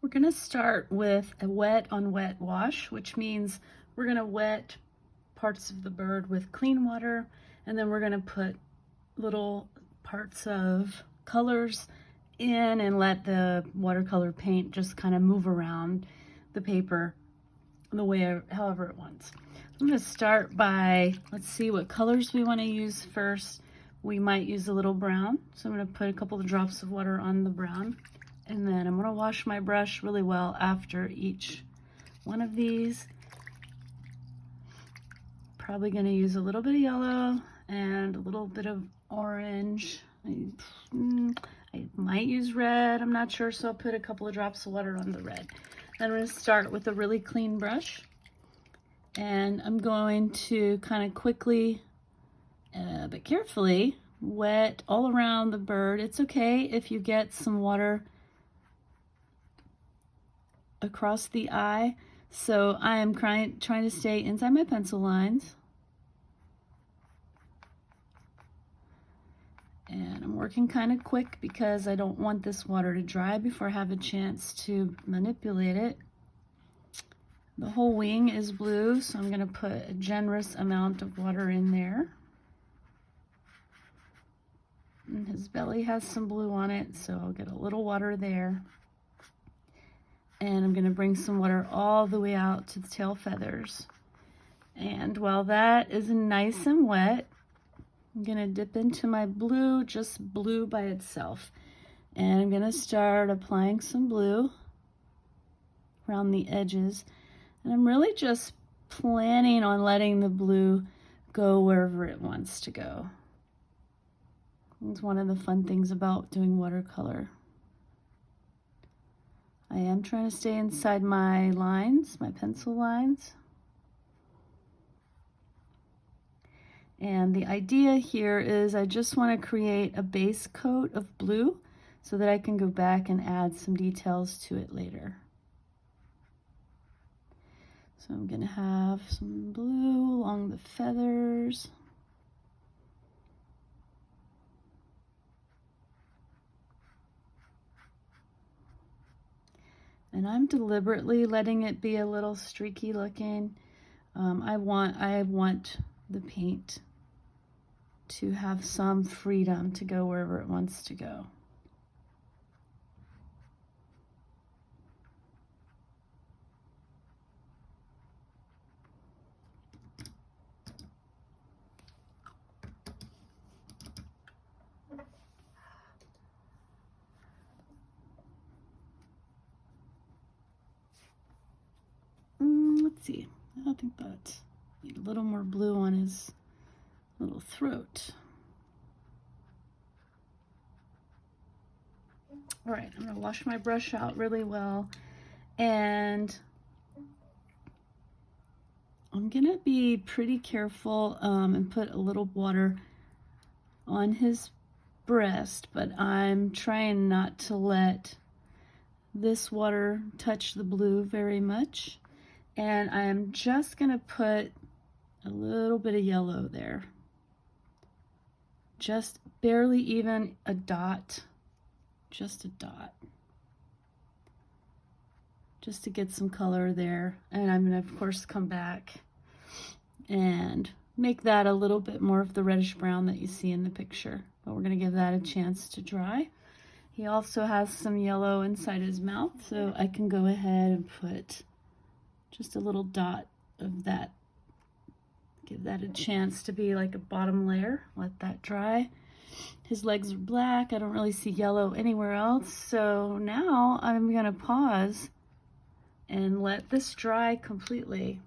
We're gonna start with a wet on wet wash, which means we're gonna wet parts of the bird with clean water, and then we're gonna put little parts of colors in and let the watercolor paint just kind of move around the paper the way, however it wants. I'm gonna start by, let's see what colors we wanna use first. We might use a little brown, so I'm gonna put a couple of drops of water on the brown. And then I'm gonna wash my brush really well after each one of these. Probably gonna use a little bit of yellow and a little bit of orange. I might use red, I'm not sure, so I'll put a couple of drops of water on the red. Then I'm gonna start with a really clean brush. And I'm going to kind of quickly, but carefully, wet all around the bird. It's okay if you get some water across the eye. So I am trying to stay inside my pencil lines. And I'm working kind of quick because I don't want this water to dry before I have a chance to manipulate it. The whole wing is blue, so I'm going to put a generous amount of water in there. And his belly has some blue on it, so I'll get a little water there. And I'm going to bring some water all the way out to the tail feathers. And while that is nice and wet, I'm going to dip into my blue, just blue by itself. And I'm going to start applying some blue around the edges. And I'm really just planning on letting the blue go wherever it wants to go. It's one of the fun things about doing watercolor. I am trying to stay inside my lines, my pencil lines. And the idea here is I just want to create a base coat of blue so that I can go back and add some details to it later. So I'm going to have some blue along the feathers. And I'm deliberately letting it be a little streaky looking. I want the paint to have some freedom to go wherever it wants to go. Let's see, I think that need a little more blue on his little throat. All right, I'm gonna wash my brush out really well, and I'm gonna be pretty careful and put a little water on his breast, but I'm trying not to let this water touch the blue very much. And I'm just gonna put a little bit of yellow there. Just barely even a dot, just a dot. Just to get some color there. And I'm gonna, of course, come back and make that a little bit more of the reddish brown that you see in the picture. But we're gonna give that a chance to dry. He also has some yellow inside his mouth, so I can go ahead and put just a little dot of that. Give that a chance to be like a bottom layer. Let that dry. His legs are black. I don't really see yellow anywhere else. So now I'm gonna pause and let this dry completely.